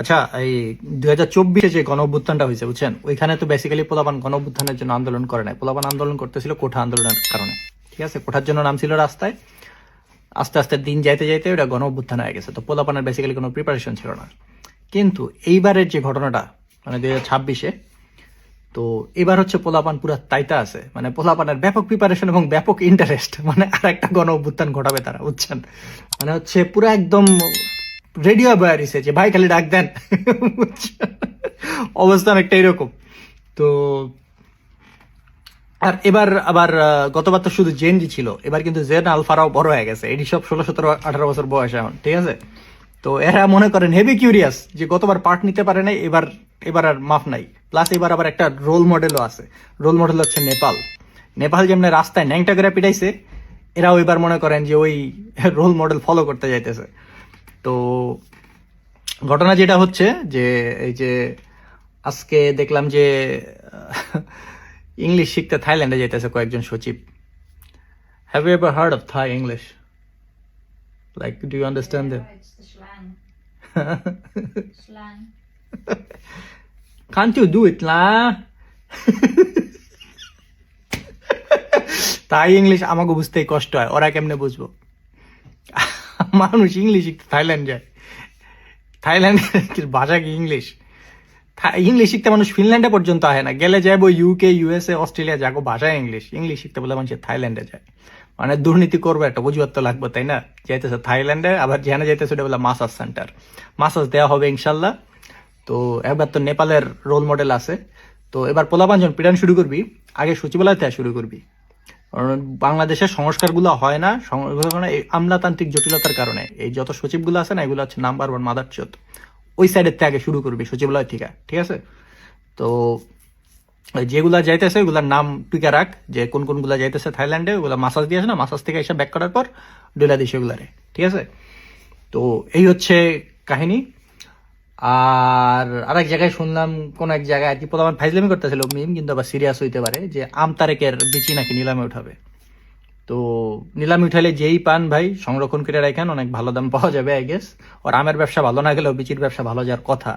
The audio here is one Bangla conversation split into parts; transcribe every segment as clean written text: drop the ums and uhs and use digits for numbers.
আচ্ছা, এই 2024 যে গণ অভ্যুত্থানটা হয়েছে বুঝছেন, ওইখানে তো বেসিক্যালি পোলাপান গণ অভ্যুত্থানের জন্য আন্দোলন করে নাই, পোলাপান আন্দোলন করতেছিল কোঠা আন্দোলনের কারণে। ঠিক আছে, কোঠার জন্য নাম ছিল রাস্তায়। আস্তে আস্তে দিন যাইতে যাইতে ওটা গণ অভ্যুত্থান হয়ে গেছে, তো পোলাপানের বেসিক্যালি কোনো প্রিপারেশন ছিল না। কিন্তু এইবারের যে ঘটনাটা মানে 2026-এ, তো এবার হচ্ছে পোলাপান পুরা তাইতা আছে, মানে পোলাপানের ব্যাপক প্রিপারেশন এবং ব্যাপক ইন্টারেস্ট, মানে আর একটা গণ অভ্যুত্থান ঘটাবে তারা বুঝছেন। মানে হচ্ছে পুরো একদম রেডিও বয়ে রয়েছে যে ভাই খালি ডাক দেন বুঝছেন? অবস্থা অনেকটা এরকম। তো আর এবার আবার গতবার তো শুধু জেনজি ছিল, এবার কিন্তু জেন আলফারাও বড় হয়ে গেছে, এটি সব 16, 17, 18 বছর বয়স এখন। ঠিক আছে, তো এরা মনে করেন হেভি কিউরিয়াস যে গতবার পার্ট নিতে পারে নাই, এবার এবার আর মাফ নাই। প্লাস এবার আবার একটা রোল মডেলও আছে, রোল মডেল হচ্ছে নেপাল। নেপাল যেমন রাস্তায় ন্যাংটা করে পিটাইছে, এরাও এবার মনে করেন যে ওই রোল মডেল ফলো করতে যাইতেছে। তো ঘটনা যেটা হচ্ছে যে এই যে আজকে দেখলাম যে ইংলিশ শিখতে থাইল্যান্ডে যাইতেছে কয়েকজন সচিব। Have you ever heard of Thai English? Like do you understand them? It's the slang. Slang. Can't you do it না? তাই ইংলিশ আমাকে বুঝতেই কষ্ট হয়, ওরা কেমনে বুঝবো? মানুষ ইংলিশ শিখতে থাইল্যান্ড যায়, থাইল্যান্ডের ভাষা কি ইংলিশ? ইংলিশ শিখতে মানুষ ফিনল্যান্ডে পর্যন্ত আসে না, গেলে যাবো ইউকে, ইউএসএ, অস্ট্রেলিয়া, যাগো ভাষায় ইংলিশ। ইংলিশ শিখতে বলে মানুষ থাইল্যান্ডে যায়, মানে দুর্নীতি করবে একটা বুঝবার তো লাগবে তাই না? যাইতেছে থাইল্যান্ডে, আবার যেখানে যাইতেছে ওটা বলে মাসাজ সেন্টার, মাসাজ দেওয়া হবে ইনশাল্লাহ। তো এবার তো নেপালের রোল মডেল আছে, তো এবার পোলাপাঞ্জন পিটান শুরু করবি, আগে সচিবালয় থেকে শুরু করবি। কারণ বাংলাদেশের সংস্কারগুলো হয় না, এই আমলাতান্ত্রিক জটিলতার কারণে এই যত সচিবগুলো আছে না, এগুলো হচ্ছে নাম্বার ওয়ান মাদার চোদ। ওই সাইডের থেকে আগে শুরু করবি, সচিবালয় থেকে। ঠিক আছে, তো যেগুলা যাইতেছে ওগুলার নাম টুইকা রাখ, যে কোন কোনগুলা যাইতেছে থাইল্যান্ডে, ওগুলা মাসাজ দিয়ে আসে না, মাসাজ থেকে এসে ব্যাক করার পর ডইলা দিস ওগুলারে। ঠিক আছে, তো এই হচ্ছে কাহিনী। আর আরেক জায়গায় শুনলাম, কোন এক জায়গায় আর কি প্রথমে ফাইজলামি করতেছিল মিম, কিন্তু আবার সিরিয়াস হইতে পারে, যে আমতারেকের বিচি নাকি নিলামে উঠাবে। তো নিলামে উঠালে যেই পান ভাই সংরক্ষণ করে রাখেন, অনেক ভালো দাম পাওয়া যাবে আই গেস। ওর আমের ব্যবসা ভালো না গেলেও বিচির ব্যবসা ভালো যাওয়ার কথা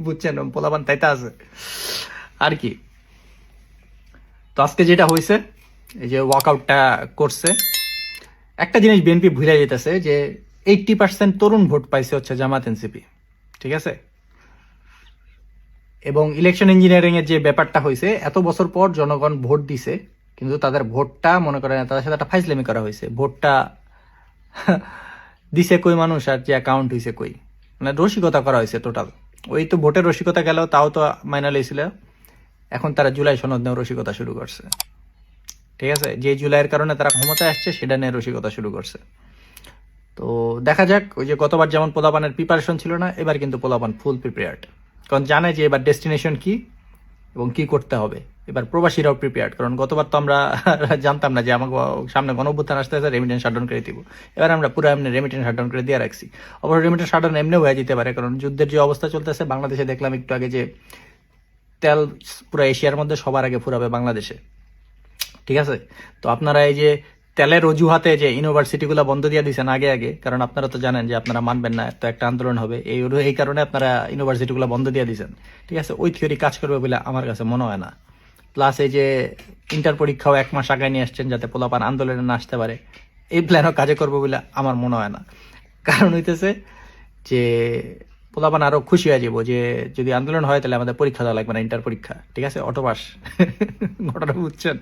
বুঝছেন, পোলাপান তাইতা আছে আর কি। তো আজকে যেটা হয়েছে, এই যে ওয়াকআউটটা করছে, একটা জিনিস বিএনপি ভুলে যেতেছে যে 80% তরুণ ভোট পাইছে হচ্ছে জামাত এনসিপি। ঠিক আছে, এবং ইলেকশন ইঞ্জিনিয়ারিং এর যে ব্যাপারটা হয়েছে, এত বছর পর জনগণ ভোট দিছে, কিন্তু তাদের ভোটটা মনে করেন তাদের সাথে একটা ফাইজলামি করা হয়েছে। ভোটটা দিছে কই মানুষ, আর যে অ্যাকাউন্ট হয়েছে কই, মানে রসিকতা করা হয়েছে টোটাল। ওই তো ভোটের রসিকতা গেল, তাও তো মাইনা লইছিল। এখন তারা জুলাই সনদ নিয়ে রসিকতা শুরু করছে। ঠিক আছে, যে জুলাইয়ের কারণে তারা ক্ষমতায় আসছে সেটা নিয়ে রসিকতা শুরু করছে। তো দেখা যাক, ওই যে গতবার যেমন পোলাপানের প্রিপারেশন ছিল না, এবার কিন্তু পোলাপান ফুল প্রিপেয়ার্ড, কারণ জানে যে এবার ডেস্টিনেশন কি এবং কি করতে হবে। এবার প্রবাসীরাও প্রিপেয়ার্ড, কারণ গতবার তো আমরা জানতাম না যে আমাকে সামনে গণঅভ্যুত্থান আসতে আসতে রেমিটেন্স শাটডাউন করে দিব। এবার আমরা পুরো এমনি রেমিটেন্স শাটডাউন করে দিয়ে রাখছি। অবশ্য রেমিটেন্স শাটডাউন এমনিও হয়ে যেতে পারে, কারণ যুদ্ধের যে অবস্থা চলতেছে বাংলাদেশে, দেখলাম একটু আগে যে তেল পুরো এশিয়ার মধ্যে সবার আগে ফুরাবে বাংলাদেশে। ঠিক আছে, তো আপনারা এই যে তেলের অজুহাতে যে ইউনিভার্সিটিগুলো বন্ধ দিয়ে দিচ্ছেন আগে আগে, কারণ আপনারা তো জানেন যে আপনারা মানবেন না, তো একটা আন্দোলন হবে, এই কারণে আপনারা ইউনিভার্সিটিগুলো বন্ধ দিয়ে দিচ্ছেন। ঠিক আছে, ওই থিওরি কাজ করবে বলে আমার কাছে মনে হয় না। প্লাস এই যে ইন্টার পরীক্ষাও 1 মাস আগে নিয়ে আসছেন যাতে পোলাপান আন্দোলনে না আসতে পারে, এই প্ল্যানও কাজে করবে বলে আমার মনে হয় না। কারণ হইতেছে যে পোলাপান আরো খুশি হয়ে যাবো যে যদি আন্দোলন হয় তাহলে আমাদের পরীক্ষা দেওয়া লাগবে না, ইন্টার পরীক্ষা। ঠিক আছে, অটোপাস ঘটনা বুঝছেন,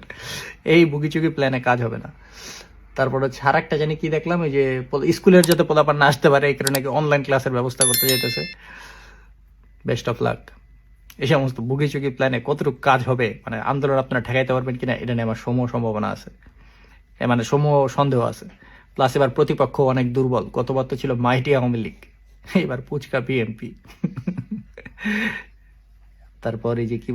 এই বুগিচুগি প্ল্যানে কাজ হবে না। তারপর হচ্ছে আর একটা জানি কি দেখলাম, এই যে স্কুলের যাতে পোলাপান না আসতে পারে এই কারণে নাকি অনলাইন ক্লাসের ব্যবস্থা করতে যেতেছে। Best of luck. এই সমস্ত বুগিচুগি প্ল্যানে কতটুকু কাজ হবে, মানে আন্দোলন আপনারা ঠেকাইতে পারবেন কিনা, এটা নিয়ে আমার সম্ভাবনা আছে, মানে সন্দেহ আছে। প্লাস এবার প্রতিপক্ষ অনেক দুর্বল, গতবার তো ছিল মাইটি আওয়ামী লীগ, এবার পুচকা বিএনপি। তারপর এই যে কি